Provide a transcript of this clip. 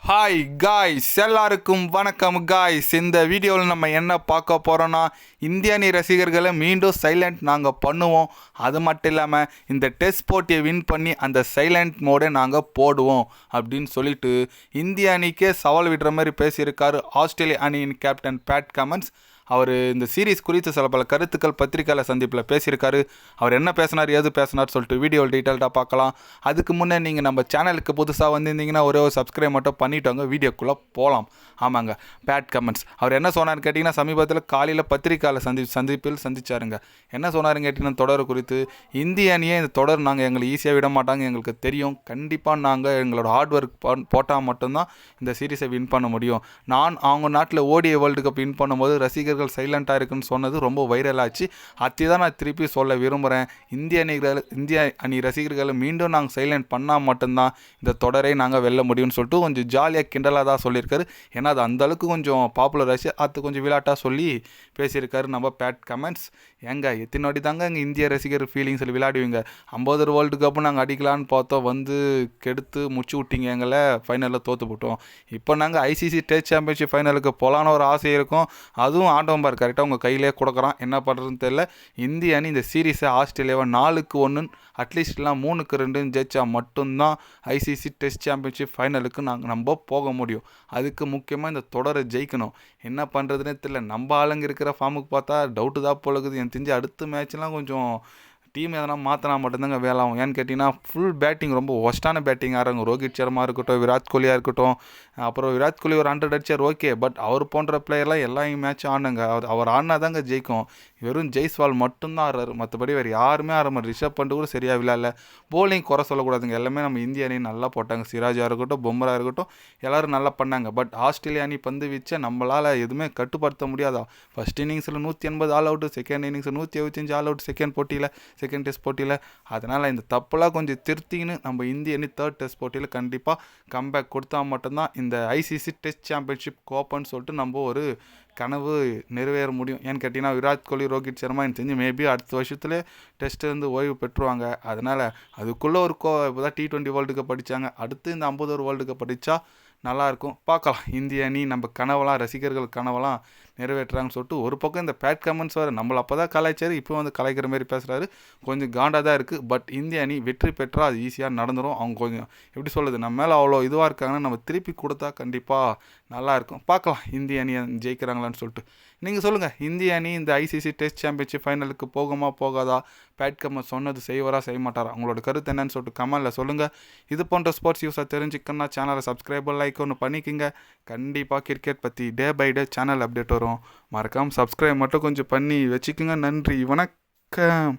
Hi guys, எல்லாருக்கும் வணக்கம் guys. இந்த வீடியோவில் நம்ம என்ன பார்க்க போகிறோன்னா, இந்திய அணி ரசிகர்களை மீண்டும் சைலண்ட் நாங்கள் பண்ணுவோம். அது மட்டும் இல்லாமல் இந்த டெஸ்ட் போட்டியை வின் பண்ணி அந்த சைலண்ட் மோடை நாங்கள் போடுவோம் அப்படின்னு சொல்லிட்டு இந்திய அணிக்கே சவால் விடுற மாதிரி பேசியிருக்காரு ஆஸ்திரேலிய அணியின் கேப்டன் பேட் கமின்ஸ். அவர் இந்த சீரீஸ் குறித்து சில பல கருத்துக்கள் பத்திரிக்கையாளர் சந்திப்பில் பேசியிருக்காரு. அவர் என்ன பேசினார், ஏது பேசினார் சொல்லிட்டு வீடியோவில் டீட்டெயில்டாக பார்க்கலாம். அதுக்கு முன்னே நீங்கள் நம்ம சேனலுக்கு புதுசாக வந்திருந்தீங்கன்னா ஒரே ஒரு சப்ஸ்கிரைப் மட்டும் பண்ணிவிட்டோங்க. வீடியோக்குள்ளே போகலாம். ஆமாங்க, பேட் கமெண்ட்ஸ். அவர் என்ன சொன்னார்னு கேட்டிங்கன்னா, சமீபத்தில் காலையில் பத்திரிக்கையாளர் சந்திப்பில் சந்திச்சாருங்க. என்ன சொன்னாருன்னு கேட்டிங்கன்னா, தொடர் குறித்து இந்திய அணியே இந்த தொடர் நாங்கள் எங்களை ஈஸியாக விட மாட்டாங்க, எங்களுக்கு தெரியும். கண்டிப்பாக நாங்கள் எங்களோட ஹார்ட் ஒர்க் போட்டால் மட்டும்தான் இந்த சீரீஸை வின் பண்ண முடியும். நான் அவங்க நாட்டில் ஓடிஐ வேர்ல்டு கப் வின் பண்ணும்போது ரசிகர்கள் சைலண்டாக இருக்குன்னு சொன்னது ரொம்ப வைரல் ஆச்சு. அதை தான் நான் திருப்பி சொல்ல விரும்புகிறேன். இந்திய அணி ரசிகர்களை மீண்டும் நாங்கள் சைலண்ட் பண்ணால் மட்டும்தான் இந்த தொடரை நாங்கள் வெல்ல முடியும்னு சொல்லிட்டு கொஞ்சம் ஜாலியாக கிண்டலாக தான் சொல்லியிருக்காரு. ஏன்னா அது அந்தளவுக்கு கொஞ்சம் பாப்புலர் ஆச்சு. அது கொஞ்சம் விளையாட்டாக சொல்லி பேசியிருக்காரு நம்ம பேட் கமெண்ட்ஸ். ஏங்க எத்தனை வாட்டி தாங்க எங்கள் இந்திய ரசிகர் ஃபீலிங்ஸில் விளையாடுவீங்க? 50 வேர்ல்டு கப்பு நாங்கள் அடிக்கலான்னு பார்த்தோம், வந்து கெடுத்து முடிச்சு விட்டீங்க, எங்களை ஃபைனலில் தோற்று போட்டோம். இப்போ நாங்கள் ஐசிசி டெஸ்ட் சாம்பியன்ஷிப் ஃபைனலுக்கு போகலான்னு ஒரு ஆசை இருக்கும். அதுவும் ஆட்டோம்பார் கரெக்டாக உங்கள் கையிலே கொடுக்குறான். என்ன பண்ணுறதுன்னு தெரியல. இந்திய அணி இந்த சீரீஸை ஆஸ்திரேலியாவை 4-1 அட்லீஸ்ட் எல்லாம் 3-2 ஜெயிச்சா மட்டும்தான் ஐசிசி டெஸ்ட் சாம்பியன்ஷிப் ஃபைனலுக்கு நம்ம போக முடியும். அதுக்கு முக்கியமாக இந்த தொடரை ஜெயிக்கணும். என்ன பண்ணுறதுனே தெரியல. நம்ம ஆளுங்க இருக்கிற ஃபார்முக்கு பார்த்தா டவுட்டு தான் போலக்குது. எனக்கு தெரிஞ்சு அடுத்த மேட்ச்லாம் கொஞ்சம் டீம் எதனா மாற்றினா மட்டும்தாங்க வேலை ஆகும். ஏன்னு கேட்டிங்கன்னா, ஃபுல் பேட்டிங் ரொம்ப ஒஸ்ட்டான பேட்டிங் ஆகிறாங்க. ரோஹித் சர்மா இருக்கட்டும், விராட் கோலியாக இருக்கட்டும். அப்புறம் விராட் கோலி ஒரு 100 அடிச்சார், ஓகே. பட் அவர் போன்ற பிளேயர்லாம் எல்லா மேட்சும் ஆடுங்க. அவர் ஆடினா தாங்க ஜெயிக்கும். வெறும் ஜெய்ஸ்வால் மட்டும்தான் ஆடுறாரு, மற்றபடி வேறு யாருமே ஆட மாட்டார். ரிஷப் பண்ட் கூட சரியாக விளையாடல. போலிங் குறை சொல்லக்கூடாதுங்க. எல்லாமே நம்ம இந்திய அணி நல்லா போட்டாங்க. சிராஜாக இருக்கட்டும், பும்ரா இருக்கட்டும், எல்லோரும் நல்லா பண்ணாங்க. பட் ஆஸ்திரேலியா அணி பந்து வீச்சை நம்மளால் எதுவுமே கட்டுப்படுத்த முடியாதா? ஃபஸ்ட் இன்னிங்ஸில் 180 ஆல் அவுட்டு, செகண்ட் இன்னிங்ஸில் 175 ஆல் அவுட், செகண்ட் டெஸ்ட் போட்டியில். அதனால் இந்த தப்பெல்லாம் கொஞ்சம் திருத்தின்னு நம்ம இந்திய அணி தேர்ட் டெஸ்ட் போட்டியில் கண்டிப்பாக கம்பேக் கொடுத்தா மட்டும்தான் இந்த ஐசிசி டெஸ்ட் சாம்பியன்ஷிப் கோப்பன்னு சொல்லிட்டு நம்ம ஒரு கனவு நிறைவேற முடியும். ஏன்னு கேட்டிங்கன்னா, விராட் கோலி, ரோஹித் சர்மா எனக்கு தெரிஞ்சு மேபி அடுத்த வருஷத்துலேயே டெஸ்ட்லேருந்து ஓய்வு பெற்றுவாங்க. அதனால் அதுக்குள்ளே ஒரு இப்போ தான் T20 வேர்ல்டு கப் படித்தாங்க. அடுத்து இந்த 50 வேர்ல்டு கப் படித்தா நல்லாயிருக்கும். பார்க்கலாம். இந்திய அணி நம்ம கனவெல்லாம், ரசிகர்கள் கனவெல்லாம் நிறைவேற்றுறாங்கன்னு சொல்லிட்டு ஒரு பக்கம் இந்த பேட் கமெண்ட்ஸ் வேறு. நம்மளை அப்போ தான் கலாய்ச்சார், இப்போ வந்து கலாய்க்கிற மாதிரி பேசுகிறாரு. கொஞ்சம் காண்டாக தான் இருக்குது. பட் இந்திய அணி வெற்றி பெற்றால் அது ஈஸியாக நடந்துடும். அவங்க கொஞ்சம் எப்படி சொல்லுது, நம்ம மேலே அவ்வளோ இதுவாக இருக்காங்கன்னா நம்ம திருப்பி கொடுத்தா கண்டிப்பாக நல்லாயிருக்கும். பார்க்கலாம் இந்திய அணி ஜெயிக்கிறாங்களான்னு சொல்லிட்டு. நீங்கள் சொல்லுங்கள், இந்திய அணி இந்த ஐசிசி டெஸ்ட் சாம்பியன்ஷிப் ஃபைனலுக்கு போகுமா போகாதா? பேட் கமெண்ட் சொன்னது செய்வாரா செய்ய மாட்டாரா? உங்களோட கருத்து என்னன்னு சொல்லிட்டு கமெண்டில் சொல்லுங்கள். இது போன்ற ஸ்போர்ட்ஸ் நியூஸை தெரிஞ்சுக்கணுன்னா சேனலை சப்ஸ்கிரைப் லைக் ஒன்று பண்ணிக்கோங்க. கண்டிப்பாக கிரிக்கெட் பற்றி day by day channel update வரும். மறக்காமல் சப்ஸ்கிரைப் மட்டும் கொஞ்சம் பண்ணி வச்சுக்கோங்க. நன்றி, வணக்கம்.